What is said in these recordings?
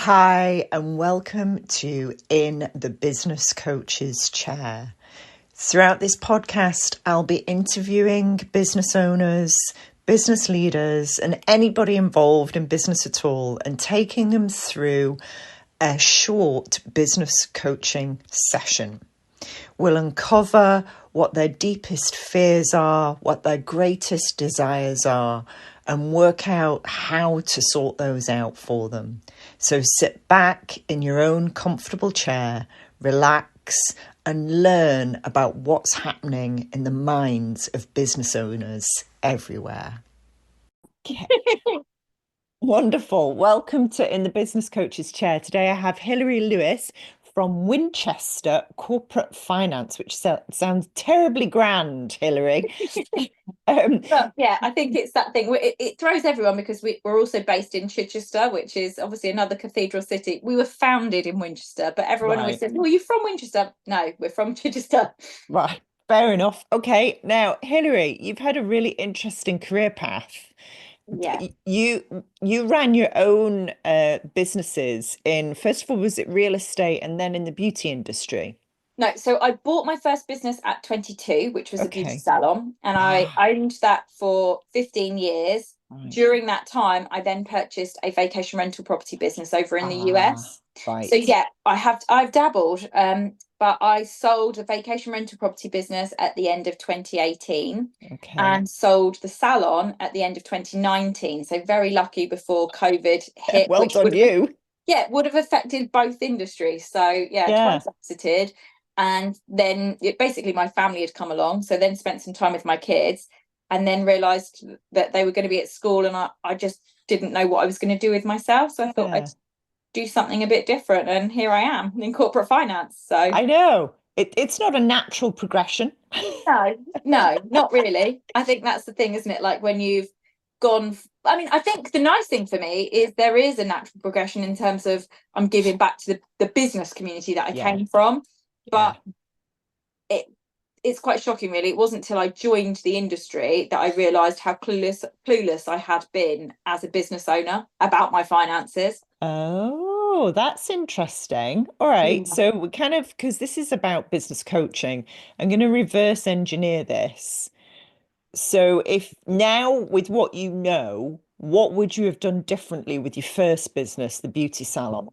Hi, and welcome to In the Business Coach's Chair. Throughout this podcast, I'll be interviewing business owners, business leaders, and anybody involved in business at all, and taking them through a short business coaching session. We'll uncover what their deepest fears are, what their greatest desires are, and work out how to sort those out for them. So sit back in your own comfortable chair, relax, and learn about what's happening in the minds of business owners everywhere. Okay. Wonderful. Welcome to In the Business Coach's Chair. Today I have Hilary Lewis from Winchester Corporate Finance, which sounds terribly grand, Hilary. But yeah, I think it's that thing. It throws everyone because we're also based in Chichester, which is obviously another cathedral city. We were founded in Winchester, but everyone always says, "Well, you're from Winchester." No, we're from Chichester. Right. Fair enough. Okay. Now, Hilary, you've had a really interesting career path. Yeah. You ran your own businesses in, first of all, was it real estate and then in the beauty industry? No, so I bought my first business at 22, which was a beauty Okay. salon, and I owned that for 15 years. Right. During that time, I then purchased a vacation rental property business over in the US. Right. So yeah, I've dabbled, but I sold a vacation rental property business at the end of 2018 Okay. and sold the salon at the end of 2019. So very lucky before COVID hit. Well done, you. Yeah, would have affected both industries. So yeah, twice exited. And then basically my family had come along. So then spent some time with my kids and then realised that they were going to be at school, and I just didn't know what I was going to do with myself. So I thought I'd do something a bit different. And here I am in corporate finance. So I know. It's not a natural progression. No, not really. I think that's the thing, isn't it? Like when you've gone, I mean, I think the nice thing for me is there is a natural progression in terms of I'm giving back to the business community that I came from. But it's quite shocking, really. It wasn't until I joined the industry that I realised how clueless I had been as a business owner about my finances. Oh, that's interesting. All right. So we kind of, because this is about business coaching, I'm going to reverse engineer this. So if now with what you know, what would you have done differently with your first business, the beauty salon?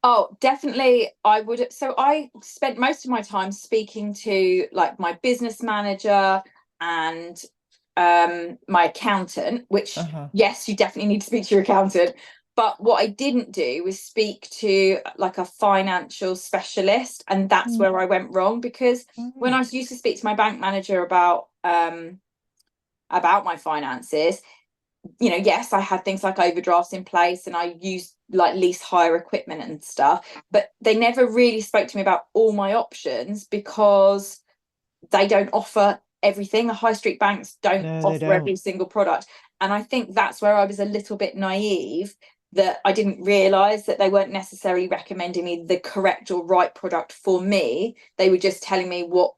Oh, definitely. I would. So I spent most of my time speaking to like my business manager and my accountant, which yes, you definitely need to speak to your accountant. But what I didn't do was speak to like a financial specialist, and that's where I went wrong, because when I used to speak to my bank manager about my finances, you know, yes, I had things like overdrafts in place and I used like lease hire equipment and stuff, but they never really spoke to me about all my options because they don't offer everything. The high street banks don't offer every single product. And I think that's where I was a little bit naive, that I didn't realize that they weren't necessarily recommending me the correct or right product for me. They were just telling me what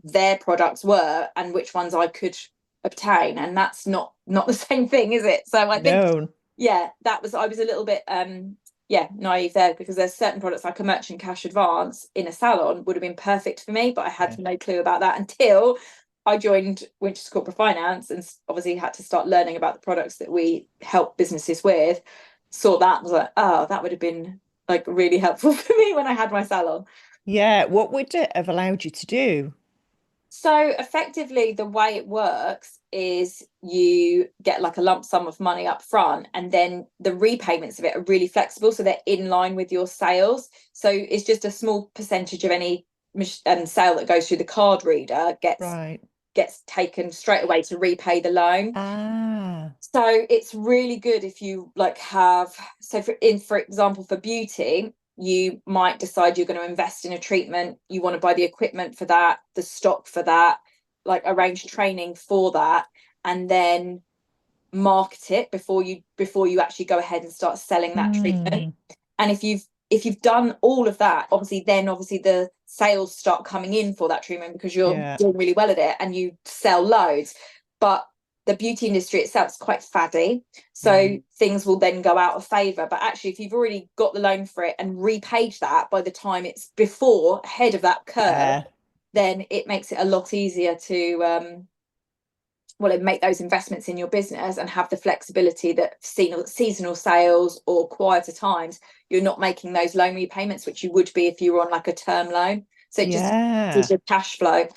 their products were and which ones I could obtain, and that's not the same thing, is it? So I think I was a little bit naive there, because there's certain products like a merchant cash advance in a salon would have been perfect for me, but I had no clue about that until I joined Winchester Corporate Finance and obviously had to start learning about the products that we help businesses with. Saw that, was like, oh, that would have been like really helpful for me when I had my salon. Yeah, what would it have allowed you to do? So effectively, the way it works is you get like a lump sum of money up front, and then the repayments of it are really flexible. So they're in line with your sales. So it's just a small percentage of any sale that goes through the card reader gets taken straight away to repay the loan. So it's really good if you like have, so for example, for beauty, you might decide you're going to invest in a treatment, you want to buy the equipment for that, the stock for that, like arrange training for that, and then market it before you actually go ahead and start selling that treatment. And if you've done all of that, obviously the sales start coming in for that treatment because you're doing really well at it and you sell loads. But the beauty industry itself is quite faddy, so things will then go out of favor. But actually, if you've already got the loan for it and repaid that by the time it's ahead of that curve, then it makes it a lot easier to make those investments in your business and have the flexibility that seasonal sales or quieter times, you're not making those loan repayments, which you would be if you were on like a term loan. So it just gives you cash flow.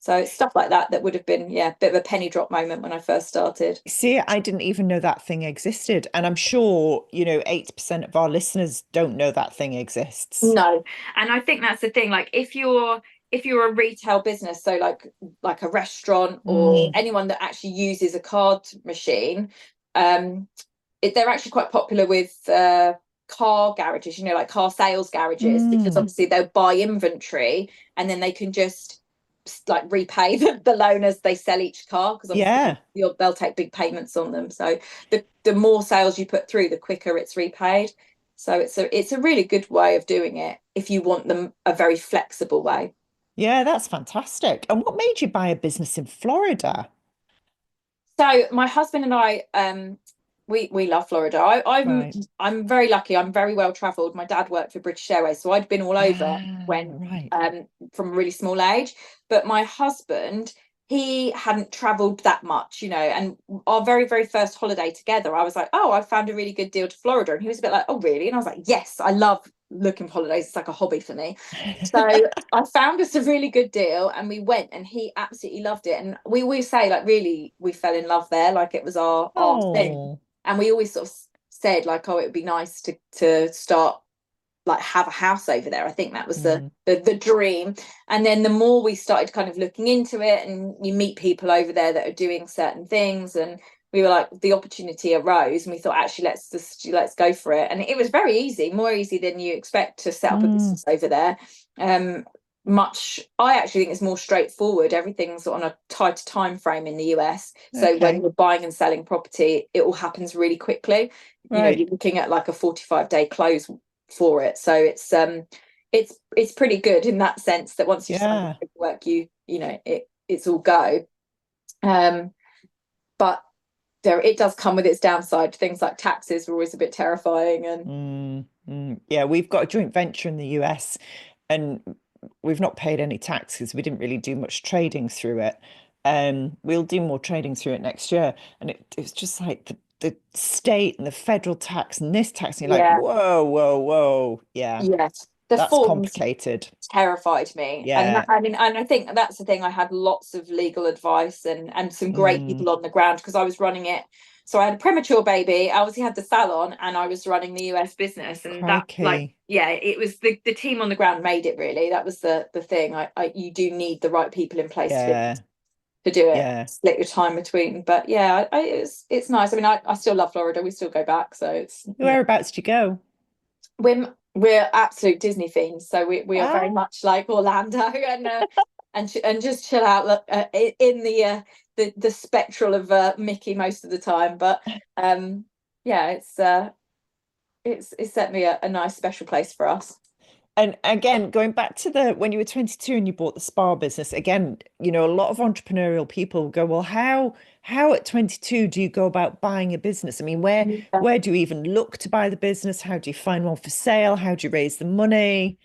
So it's stuff like that would have been, a bit of a penny drop moment when I first started. See, I didn't even know that thing existed. And I'm sure, 80% of our listeners don't know that thing exists. No. And I think that's the thing. Like if you're a retail business, so like a restaurant or anyone that actually uses a card machine, they're actually quite popular with car garages, like car sales garages, because obviously they'll buy inventory and then they can just like repay the loan as they sell each car, because they'll take big payments on them. So the more sales you put through, the quicker it's repaid. So it's a really good way of doing it if you want them a very flexible way. Yeah, that's fantastic. And what made you buy a business in Florida? So my husband and I, we love Florida. I'm very lucky. I'm very well travelled. My dad worked for British Airways, so I'd been all over from a really small age. But my husband, he hadn't travelled that much, and our very, very first holiday together, I was like, oh, I found a really good deal to Florida. And he was a bit like, oh, really? And I was like, yes, I love looking for holidays. It's like a hobby for me. So I found us a really good deal and we went, and he absolutely loved it. And we always say, like, really, we fell in love there. Like it was our thing. And we always sort of said, like, oh, it would be nice to start, like, have a house over there. I think that was the dream. And then the more we started kind of looking into it, and you meet people over there that are doing certain things, and we were like, the opportunity arose, and we thought, actually, let's go for it. And it was very easy, more easy than you expect to set up a business over there. I actually think it's more straightforward. Everything's on a tighter time frame in the US. So when you're buying and selling property, it all happens really quickly. You're looking at like a 45-day close for it. So it's pretty good in that sense, that once you've signed the paperwork, it's all go. But it does come with its downside. Things like taxes are always a bit terrifying. And yeah, we've got a joint venture in the US, and we've not paid any taxes. We didn't really do much trading through it. We'll do more trading through it next year. And it's just like the state and the federal tax and this tax, and you're like, whoa. Yeah. Yes. That's complicated. Terrified me. Yeah. And I think that's the thing. I had lots of legal advice and some great people on the ground, because I was running it. So I had a premature baby, I obviously had the salon, and I was running the US business. And it was the team on the ground made it, really. That was the thing. You do need the right people in place to do it, split your time between. But it's nice. I mean, I still love Florida. We still go back. So it's Whereabouts do you go? We're absolute Disney fiends, so we are very much like Orlando, and just chill out in the spectral of Mickey most of the time. But it's certainly a nice special place for us. And again, going back to when you were 22 and you bought the spa business, again, a lot of entrepreneurial people go, well, how at 22 do you go about buying a business? I mean, where do you even look to buy the business? How do you find one for sale? How do you raise the money?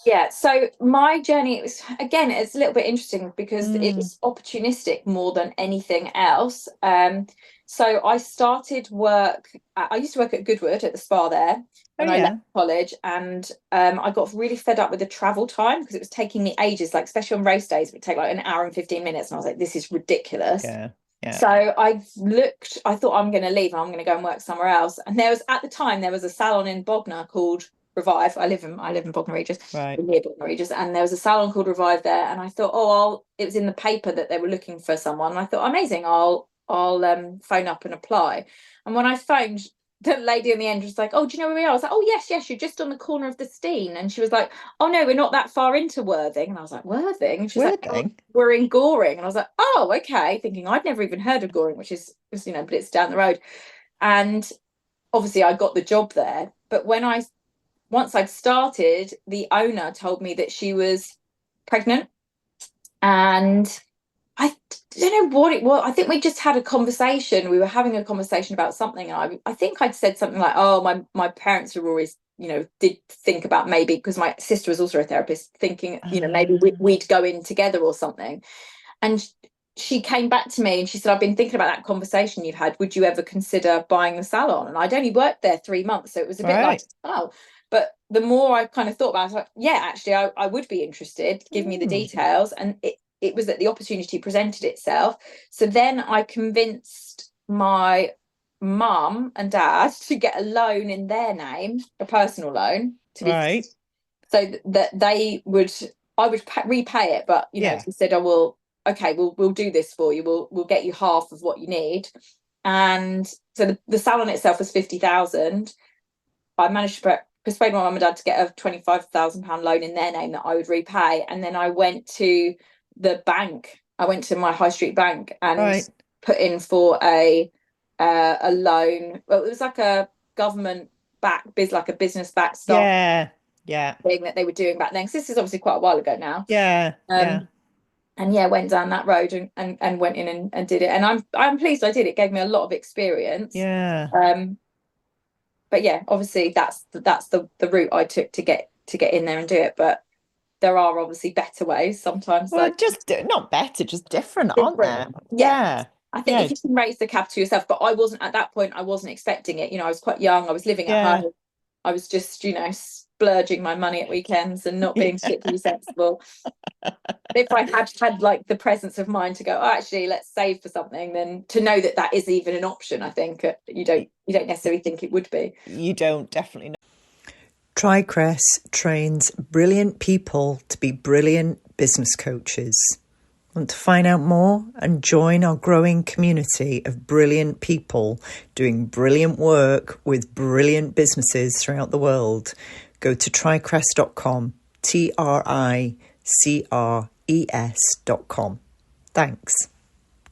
Yeah, so my journey, it's a little bit interesting because it was opportunistic more than anything else. So I started work. I used to work at Goodwood at the spa there when I left college, and I got really fed up with the travel time, because it was taking me ages. Like, especially on race days, it would take like an hour and 15 minutes, and I was like, this is ridiculous. Yeah. So I thought, I'm going to leave. I'm going to go and work somewhere else. And at the time there was a salon in Bognor called Revive. I live in Bognor Regis, near Bognor Regis, and there was a salon called Revive there. And I thought, it was in the paper that they were looking for someone. And I thought, amazing, I'll phone up and apply. And when I phoned, the lady in the end was like, oh, do you know where we are? I was like, oh, yes, you're just on the corner of the Steen. And she was like, oh no, we're not that far into Worthing. And I was like, Worthing? And she was like, oh, we're in Goring. And I was like, oh, okay, thinking I'd never even heard of Goring, which is but it's down the road. And obviously I got the job there. But once I'd started, the owner told me that she was pregnant, and I don't know what it was. I think we just had a conversation. We were having a conversation about something, and I think I'd said something like, "Oh, my parents are always, did think about maybe," because my sister was also a therapist, thinking, maybe we'd go in together or something. And she came back to me and she said, "I've been thinking about that conversation you've had. Would you ever consider buying the salon?" And I'd only worked there 3 months, so it was a bit like, oh. But the more I kind of thought about it, I was like, yeah, actually, I would be interested. Give me the details. And it was that the opportunity presented itself. So then I convinced my mum and dad to get a loan in their name, a personal loan, to be so that I would repay it. But he said, "I will. Okay, we'll do this for you. We'll get you half of what you need." And so the salon itself was 50,000. I managed to persuade my mum and dad to get a £25,000 loan in their name that I would repay. And then I went to the bank. I went to my high street bank and put in for a loan. Well, it was like a government like a business backed start thing that they were doing back then. Because this is obviously quite a while ago now. And went down that road and went in and did it. And I'm pleased I did. It gave me a lot of experience. But yeah, obviously that's the route I took to get in there and do it. But there are obviously better ways sometimes. Well, just not better, just different, aren't there? Yeah. I think if you can raise the capital yourself, but I wasn't at that point. I wasn't expecting it. I was quite young. I was living at home. I was just, splurging my money at weekends and not being particularly sensible. If I had like the presence of mind to go, oh, actually, let's save for something, then to know that is even an option, I think you don't necessarily think it would be. You don't, definitely not. TriCress trains brilliant people to be brilliant business coaches. Want to find out more and join our growing community of brilliant people doing brilliant work with brilliant businesses throughout the world? Go to tricress.com, TRICRES.com. Thanks.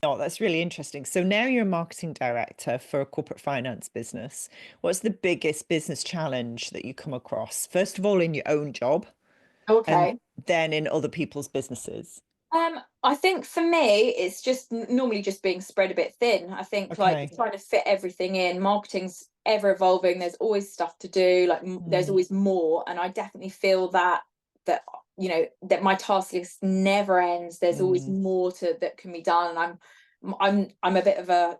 Oh, that's really interesting. So now you're a marketing director for a corporate finance business. What's the biggest business challenge that you come across? First of all, in your own job, and then in other people's businesses. I think for me, it's just normally just being spread a bit thin. I think like trying to fit everything in. Marketing's ever evolving. There's always stuff to do. Like there's always more, and I definitely feel that that my task list never ends. There's always more that can be done. And I'm a bit of a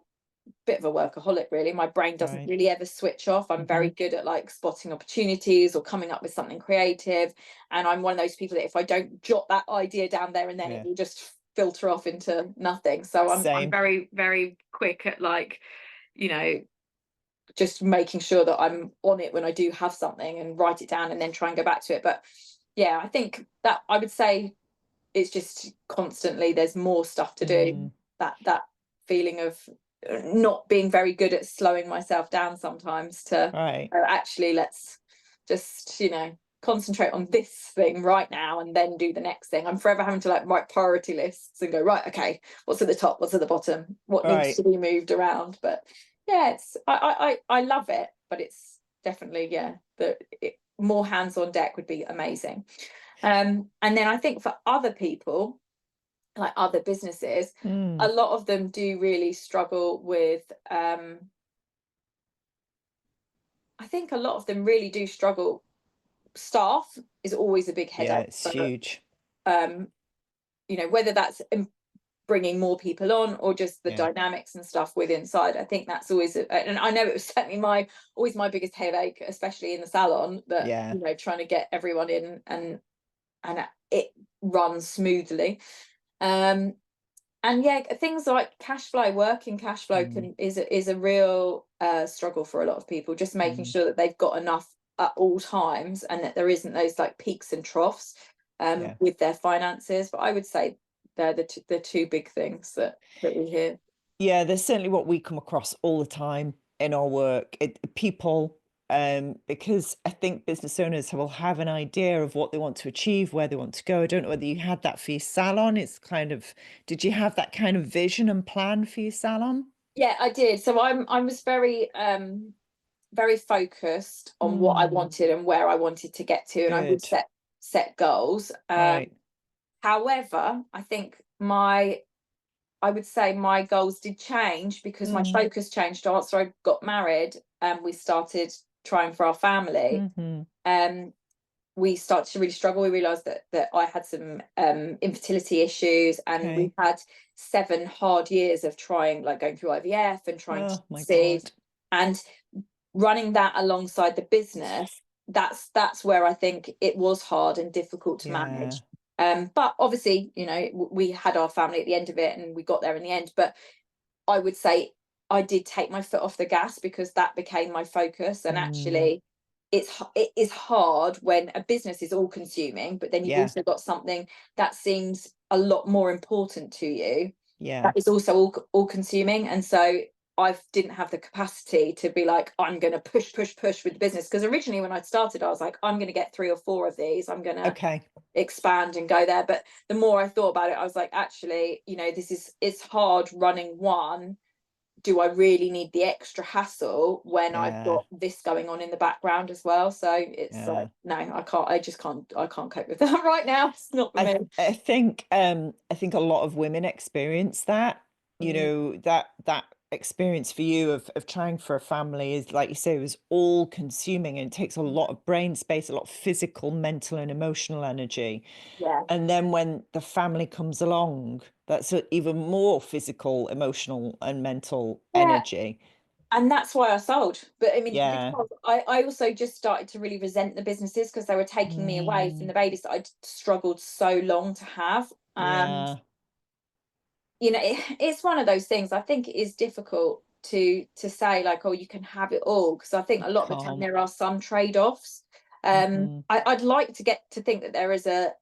workaholic, really. My brain doesn't really ever switch off. I'm very good at like spotting opportunities or coming up with something creative, and I'm one of those people that if I don't jot that idea down there and then it will just filter off into nothing. So I'm very, very quick at like just making sure that I'm on it when I do have something and write it down and then try and go back to it. But yeah, I think that I would say it's just constantly there's more stuff to do. That feeling of not being very good at slowing myself down sometimes to actually let's just concentrate on this thing right now and then do the next thing. I'm forever having to like write priority lists and go, right, okay, what's at the top, what's at the bottom, what needs to be moved around. But yeah, it's I love it, but it's definitely more hands on deck would be amazing. And then I think for other people, like other businesses, a lot of them do really struggle with I think a lot of them really do struggle. Staff is always a big headache. It's huge. Whether that's bringing more people on or just the dynamics and stuff with inside, I think that's always and I know it was certainly always my biggest headache, especially in the salon, that trying to get everyone in and it runs smoothly. And things like working cash flow is a real struggle for a lot of people, just making sure that they've got enough at all times and that there isn't those like peaks and troughs with their finances. But I would say they're the two big things that we hear. Yeah, there's certainly what we come across all the time in our work. People because I think business owners will have an idea of what they want to achieve, where they want to go. I don't know whether you had that for your salon. Did you have that kind of vision and plan for your salon? Yeah, I did. So I was very very focused on what I wanted and where I wanted to get to, and I would set goals. However, I think my I would say my goals did change because my focus changed after I got married and we started trying for our family. We started to really struggle. We realised that I had some infertility issues, and we Okay. had 7 hard years of trying, like going through IVF and trying to Oh my conceive, God. and running that alongside the business. That's where I think it was hard and difficult to Yeah. manage. But obviously, we had our family at the end of it, and we got there in the end. But I would say I did take my foot off the gas because that became my focus, and actually it is hard when a business is all consuming, but then you've Yeah. also got something that seems a lot more important to you Yeah. that is also all consuming. And so I didn't have the capacity to be like, I'm going to push with the business, because originally when I started I was like, I'm going to get 3 or 4 of these, I'm going to Okay. expand and go there. But the more I thought about it, I was like, actually, it's hard running one. Do I really need the extra hassle when I've Yeah. got this going on in the background as well? So it's like, Yeah. no, I can't cope with that right now. It's not for me. I think a lot of women experience that. Mm, That experience for you of trying for a family is, like you say, was all consuming, and it takes a lot of brain space, a lot of physical, mental, and emotional energy. yeah. And then when the family comes along, that's even more physical, emotional, and mental Yeah. energy. And that's why I sold. But I mean, Yeah. because I also just started to really resent the businesses because they were taking me away from Mm, the babies that I'd struggled so long to have. yeah. It's one of those things. I think it is difficult to say like, oh, you can have it all, because I think You a lot of the time can't. there are some trade-offs. I'd like to get to think that there is a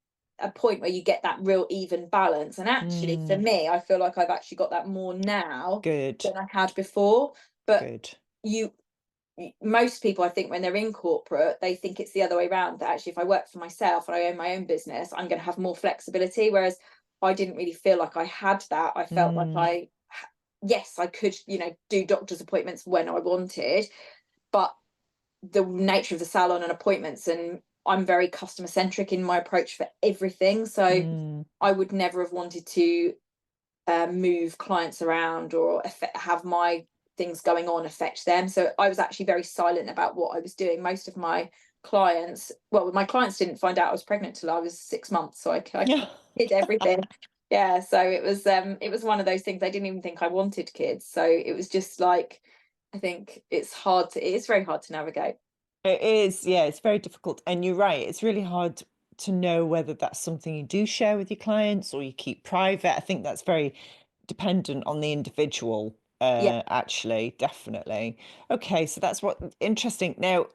point where you get that real even balance, and actually for Mm, me I feel like I've actually got that more now good. than I had before. But Good. you most people, I think, when they're in corporate, they think it's the other way around, that actually if I work for myself and I own my own business, I'm going to have more flexibility. Whereas I didn't really feel like I had that. I felt like Mm, yes, I could, do doctor's appointments when I wanted, but the nature of the salon and appointments, and I'm very customer centric in my approach for everything. So mm, I would never have wanted to move clients around or have my things going on affect them. So I was actually very silent about what I was doing. Most of my my clients didn't find out I was pregnant till I was 6 months, so I yeah. did everything. Yeah, so it was one of those things. I didn't even think I wanted kids, so it was just like, I think it's very hard to navigate. It is, yeah, it's very difficult. And you're right, it's really hard to know whether that's something you do share with your clients or you keep private. I think that's very dependent on the individual, Yeah. actually, definitely. Okay, so that's what interesting. Now,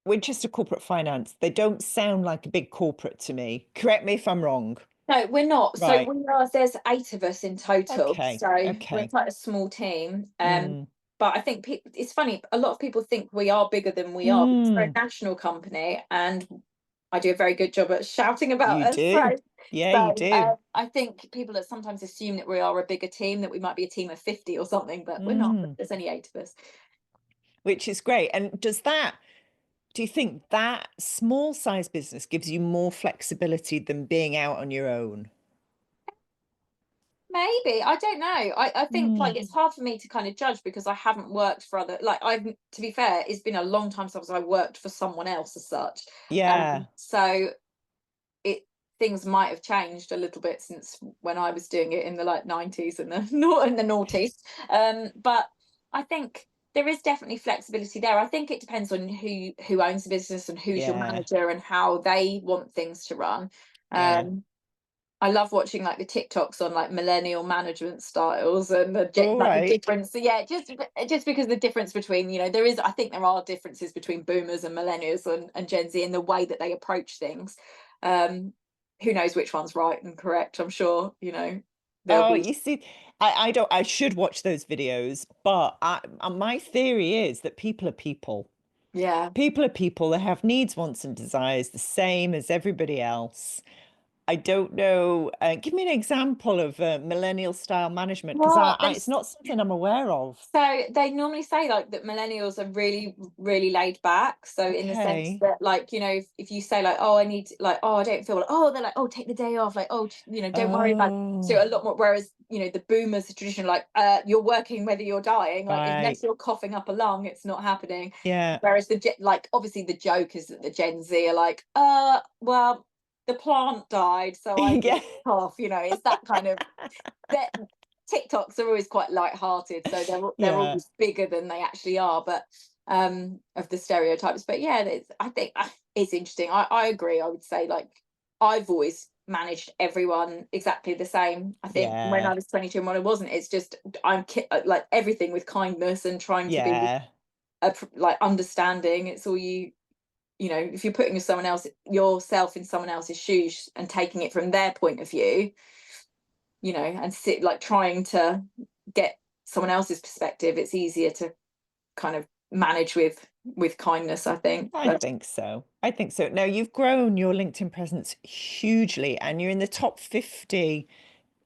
Winchester Corporate Finance, they don't sound like a big corporate to me. Correct me if I'm wrong. No, we're not. So Right. there's 8 of us in total. Okay. So we're Okay. quite a small team. Mm. But I think it's funny. A lot of people think we are bigger than we are, because we're a Mm. national company, and I do a very good job at shouting about You us. do. Yeah, you do. I think people that sometimes assume that we are a bigger team, that we might be a team of 50 or something, but we're not. Mm. There's only 8 of us. Which is great. And do you think that small size business gives you more flexibility than being out on your own? Maybe, I don't know. I think like Mm. it's hard for me to kind of judge because I haven't worked for other, like, I've, to be fair, it's been a long time since I worked for someone else as such. Yeah. So it things might have changed a little bit since when I was doing it in the like 90s and the in the noughties. But I think there is definitely flexibility there. I think it depends on who owns the business and who's your Yeah. manager and how they want things to run. Yeah. I love watching like the TikToks on like millennial management styles and All like the right. difference. So, yeah, just because the difference between, I think there are differences between boomers and millennials and Gen Z in the way that they approach things. Um, who knows which one's right and correct? I'm sure, there'll Oh, be. you see, I don't, I should watch those videos, but my theory is that people are people. Yeah. People are people. They have needs, wants, and desires the same as everybody else. I don't know. Give me an example of millennial style management, because Well, it's not something I'm aware of. so they normally say like that millennials are really, really laid back. So in the sense Okay. that, like, if you say like, oh, I need like, oh, I don't feel like, oh, they're like, oh, take the day off, like, oh, don't worry about it. So Oh, a lot more, whereas, the boomers, the tradition, like, you're working whether you're dying, like, right. unless you're coughing up a lung, it's not happening. Yeah. Whereas like, obviously the joke is that the Gen Z are like, well, the plant died, so I Yeah. didn't cough, it's that kind of that. TikToks are always quite light-hearted, so they're Yeah. always bigger than they actually are, but of the stereotypes. But yeah, I think it's interesting. I agree. I would say, like, I've always managed everyone exactly the same. I think when I Yeah. was 22 and when I wasn't, it's just like everything with kindness and trying to be Yeah. like understanding. It's all if you're putting yourself in someone else's shoes and taking it from their point of view, and like trying to get someone else's perspective, it's easier to kind of manage with kindness, I think. I But think so. I think so. Now, you've grown your LinkedIn presence hugely, and you're in the top 50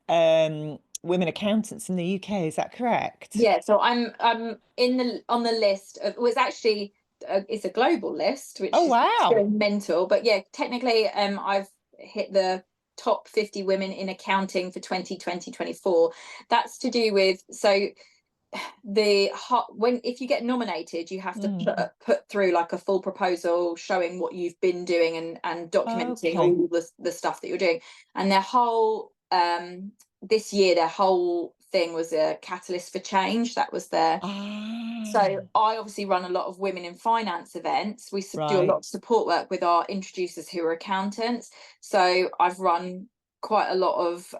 women accountants in the UK. Is that correct? yeah, so I'm on the list of, well, it's actually it's a global list, which Oh, is wow. going mental. But yeah, technically, I've hit the top 50 women in accounting for 2020-24. That's to do with, so if you get nominated, you have to Mm. put through like a full proposal showing what you've been doing and documenting Okay. all the stuff that you're doing. And their whole this year, their whole thing was a catalyst for change. That was their. So Ah, I obviously run a lot of women in finance events. We do a lot right, of support work with our introducers who are accountants. So I've run quite a lot of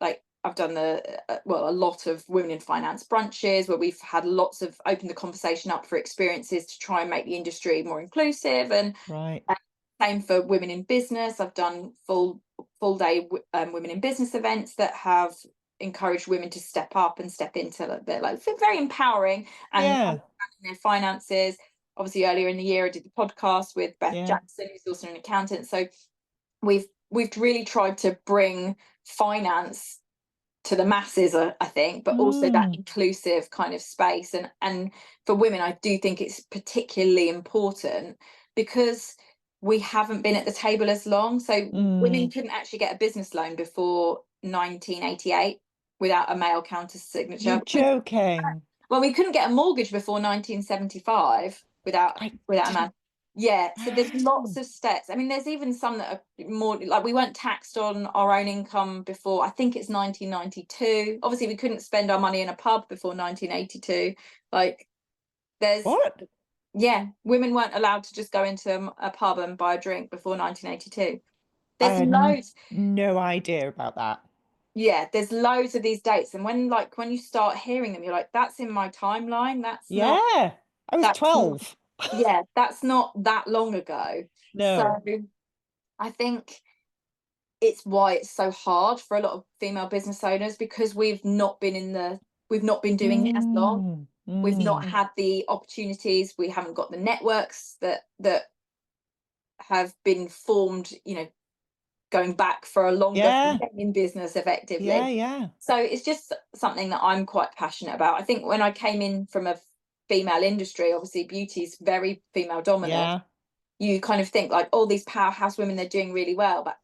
like, I've done a lot of women in finance brunches where we've had lots of open the conversation up for experiences to try and make the industry more inclusive. And right. same for women in business. I've done full day women in business events that have encouraged women to step up and step into like very empowering and Yeah, understanding their finances. Obviously, earlier in the year, I did the podcast with Beth yeah. Jackson, who's also an accountant. So we've really tried to bring finance to the masses, I think, but also that Mm, inclusive kind of space. And for women, I do think it's particularly important because we haven't been at the table as long. So women mm. couldn't actually get a business loan before 1988 without a male counter You're signature. joking. Well, we couldn't get a mortgage before 1975 without I a man. didn't. Yeah, so there's lots Wow. of steps. I mean, there's even some that are more like, we weren't taxed on our own income before, I think it's 1992. Obviously, we couldn't spend our money in a pub before 1982. Like, there's, What? yeah, women weren't allowed to just go into a pub and buy a drink before 1982. I There's had loads. no idea about that. Yeah, there's loads of these dates, and when you start hearing them, you're like, that's in my timeline. Yeah, I was That's not 12. yeah, that's not that long ago. No. So I think it's why it's so hard for a lot of female business owners, because we've not been doing it as long. Mm, We've not mm. had the opportunities. We haven't got the networks that have been formed, going back for a longer from Yeah, getting in business yeah, effectively. yeah, So it's just something that I'm quite passionate about. I think when I came in from a female industry, obviously beauty is very female dominant. yeah. You kind of think like, oh, these powerhouse women, they're doing really well, but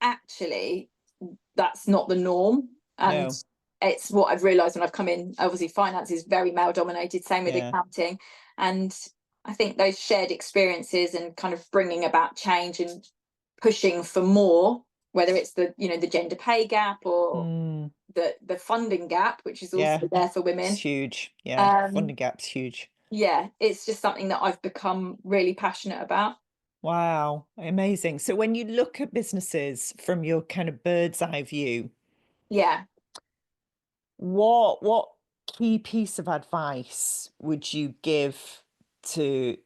actually that's not the norm. And No, it's what I've realized when I've come in. Obviously finance is very male dominated, same with yeah. accounting. And I think those shared experiences and kind of bringing about change and pushing for more, whether it's the gender pay gap or Mm, the funding gap, which is also yeah, there for it's women. huge. Yeah, um funding gap's huge. yeah, it's just something that I've become really passionate about. Wow, amazing. So when you look at businesses from your kind of bird's eye view, Yeah. what key piece of advice would you give to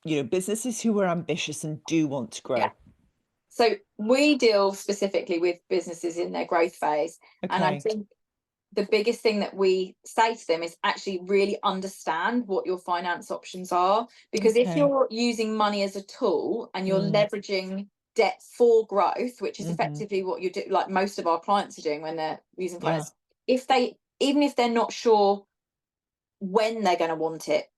businesses who are ambitious and do want to Yeah. grow? So we deal specifically with businesses in their growth phase. And I Okay, think the biggest thing that we say to them is actually really understand what your finance options are. Because if okay. you're using money as a tool and you're Mm, leveraging debt for growth, which is Mm-hmm. effectively what you do, like most of our clients are doing when they're using Yeah. finance. Even if they're not sure when they're going to want it,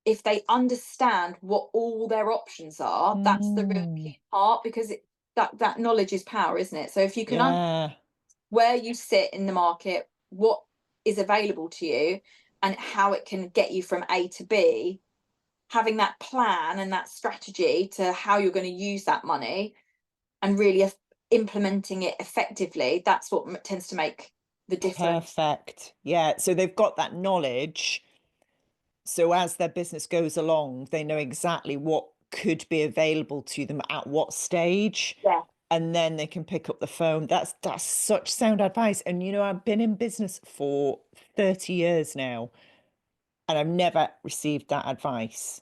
if they understand what all their options are, that's the real key part, because that knowledge is power, isn't it? So if you can understand where you sit in the market, what is available to you, and how it can get you from A to B, having that plan and that strategy to how you're going to use that money and really implementing it effectively, that's what tends to make the difference. Perfect. Yeah. So they've got that knowledge. So as their business goes along, they know exactly what could be available to them at what stage. Yeah. And then they can pick up the phone. That's such sound advice. And I've been in business for 30 years now, and I've never received that advice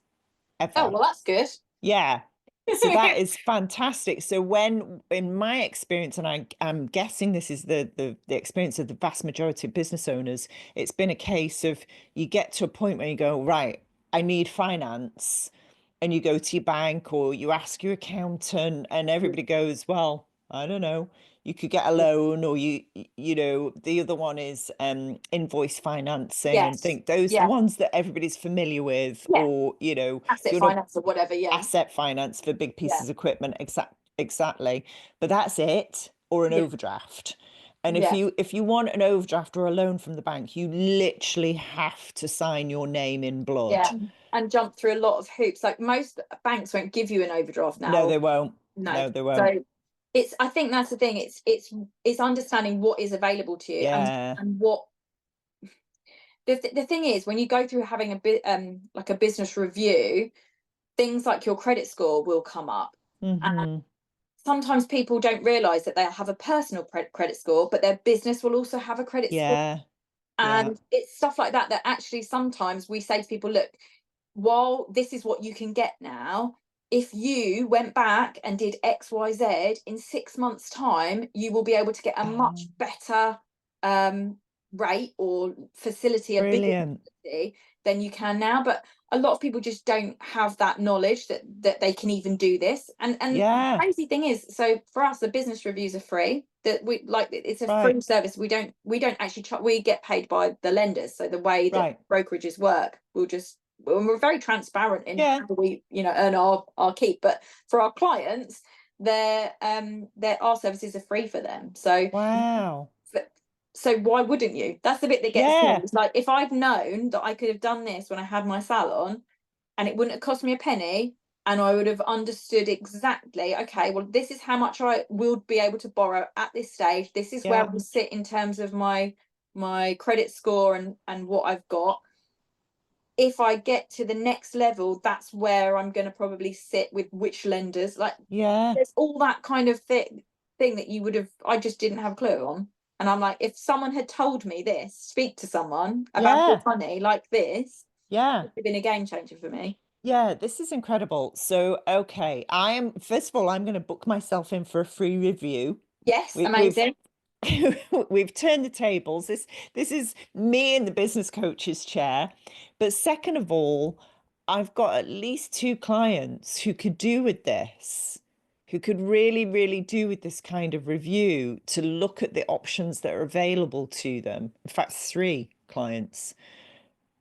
Oh, ever. well, that's good. Yeah. So that is fantastic. So when, in my experience, and I'm guessing this is the experience of the vast majority of business owners, it's been a case of you get to a point where you go, right, I need finance, and you go to your bank or you ask your accountant, and everybody goes, well, I don't know. You could get a loan, or the other one is invoice financing, and Yes. think those the Yeah. ones that everybody's familiar with, Yeah. or if Asset you want to finance or whatever. Yeah. asset finance for big Yeah. pieces of equipment, exactly. But that's it, or an Yeah. overdraft. And if Yeah. you want an overdraft or a loan from the bank, you literally have to sign your name in blood. Yeah. And jump through a lot of hoops. Like most banks won't give you an overdraft No, now. they won't. No. No, they won't. So I think that's the thing. It's understanding what is available to you, Yeah. and what the thing is, when you go through having a bit like a business review, things like your credit score will come up. And Mm-hmm. sometimes people don't realize that they have a personal credit score, but their business will also have a credit score. Yeah. Yeah. And it's stuff like that actually sometimes we say to people, look, while this is what you can get now, if you went back and did XYZ in 6 months' time, you will be able to get a much better rate or facility, a bigger Brilliant. facility than you can now. But a lot of people just don't have that knowledge that they can even do this. And the Yeah. crazy thing is, so for us, the business reviews are free. That we like, it's a free Right. service. We don't actually we get paid by the lenders. So the way that Right. brokerages work, we're very transparent in Yeah. how we earn our keep. But for our clients, our services are free for them. Wow. So why wouldn't you? That's the bit that gets me. Yeah. It's like, if I'd known that I could have done this when I had my salon, and it wouldn't have cost me a penny, and I would have understood exactly, okay, well, this is how much I will be able to borrow at this stage. This is where Yeah. I sit in terms of my credit score and what I've got. If I get to the next level, that's where I'm going to probably sit with which lenders. Like, Yeah. there's all that kind of thing that I just didn't have a clue on. And I'm like, if someone had told me this, speak to someone about your Yeah. money like this, it Yeah. would have been a game changer for me. Yeah, this is incredible. So, okay, first of all, I'm going to book myself in for a free review. Yes, We've amazing. we've turned the tables. This is me in the business coach's chair. But second of all, I've got at least two clients who could do with this, who could really, really do with this kind of review to look at the options that are available to them. In fact, three clients,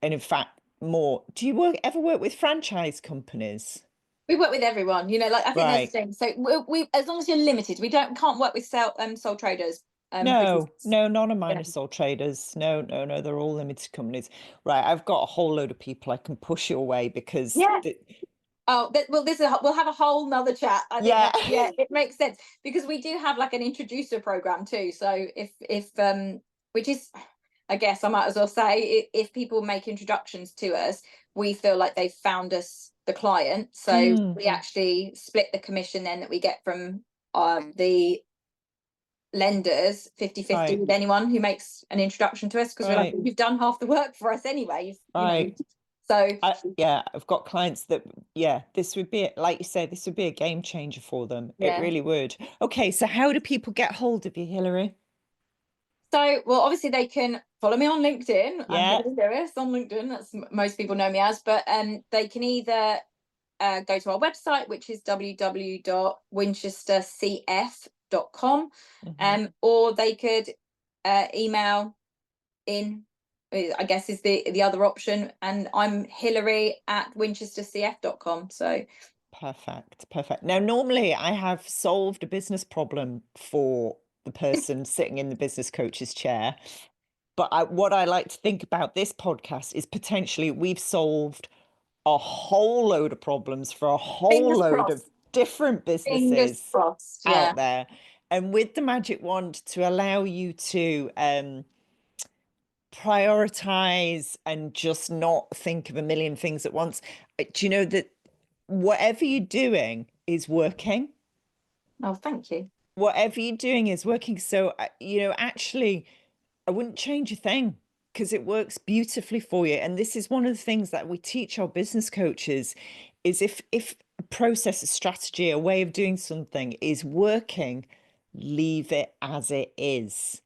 and in fact, more. Do you ever work with franchise companies? We work with everyone, like, I think that's the Right. thing. So we as long as you're limited, we can't work with sole traders. No, Because, no, none of you mine are know, sole traders. No, no, no, they're all limited companies. Right, I've got a whole load of people I can push your way because yeah. Oh, well, we'll have a whole nother chat. I think yeah. that, yeah, it makes sense, because we do have like an introducer program too. So if which is, I guess I might as well say, if people make introductions to us, we feel like they've found us the client. So Mm, we actually split the commission then that we get from the lenders 50-50 right, with anyone who makes an introduction to us, because we're like, right, you've done half the work for us anyway. right. So Yeah, I've got clients that, yeah, this would be, like you say, this would be a game changer for them. It yeah. really would. Okay, so how do people get hold of you, Hilary? So, well, obviously they can follow me on LinkedIn. I'm Yeah. Hilary Lewis on LinkedIn. That's most people know me as. But they can either go to our website, which is www.winchestercf.com, or they could email in, I guess is the other option, and I'm Hilary@winchestercf.com. So perfect. Now, normally I have solved a business problem for the person sitting in the business coach's chair. But what I like to think about this podcast is potentially we've solved a whole load of problems for a whole load of different fingers businesses crossed. Yeah. out there. And with the magic wand to allow you to prioritize and just not think of a million things at once, do you know that whatever you're doing is working? Oh, thank you. Whatever you're doing is working. So, actually, I wouldn't change a thing because it works beautifully for you. And this is one of the things that we teach our business coaches is if a process, a strategy, a way of doing something is working, leave it as it is.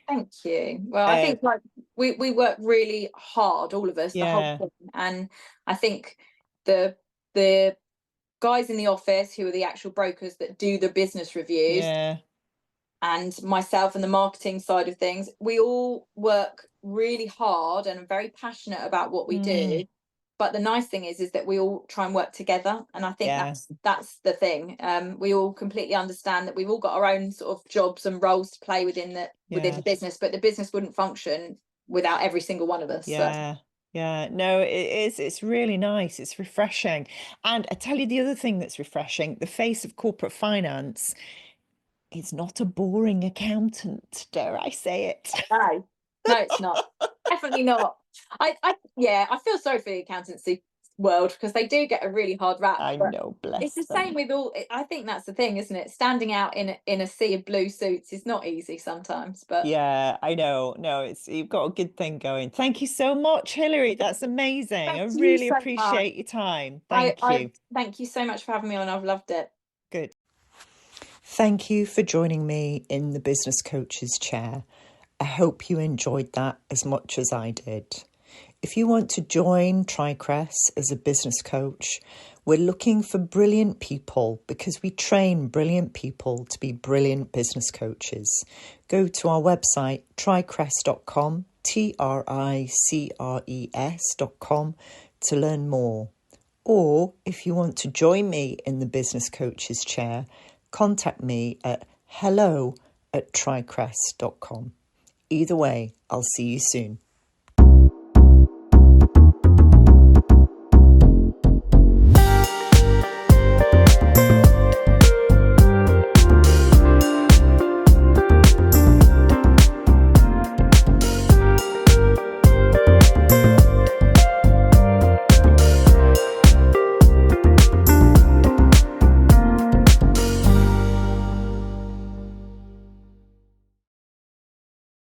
Thank you. Well, I think like we work really hard, all of us, the whole Yeah. thing. And I think the guys in the office who are the actual brokers that do the business reviews, Yeah. and myself and the marketing side of things, we all work really hard and are very passionate about what we do. But the nice thing is that we all try and work together, and I think that's the thing. We all completely understand that we've all got our own sort of jobs and roles to play within the business, but the business wouldn't function without every single one of us. Yeah. Yeah, no, it is. It's really nice. It's refreshing. And I tell you the other thing that's refreshing, the face of corporate finance is not a boring accountant, dare I say it? No, it's not. Definitely not. I feel sorry for the accountancy world because they do get a really hard rap. I know, bless it's the them. same with all. I think that's the thing, isn't it? Standing out in a sea of blue suits is not easy sometimes. But yeah, I know. No, you've got a good thing going. Thank you so much, Hilary. That's amazing. I thank you really so much. appreciate your time. Thank you. Thank you so much for having me on. I've loved it. Good. Thank you for joining me in the Business Coach's Chair. I hope you enjoyed that as much as I did. If you want to join TriCrest as a business coach, we're looking for brilliant people because we train brilliant people to be brilliant business coaches. Go to our website, tricrest.com, tricres.com, to learn more. Or if you want to join me in the Business Coach's Chair, contact me at hello@tricrest.com. Either way, I'll see you soon.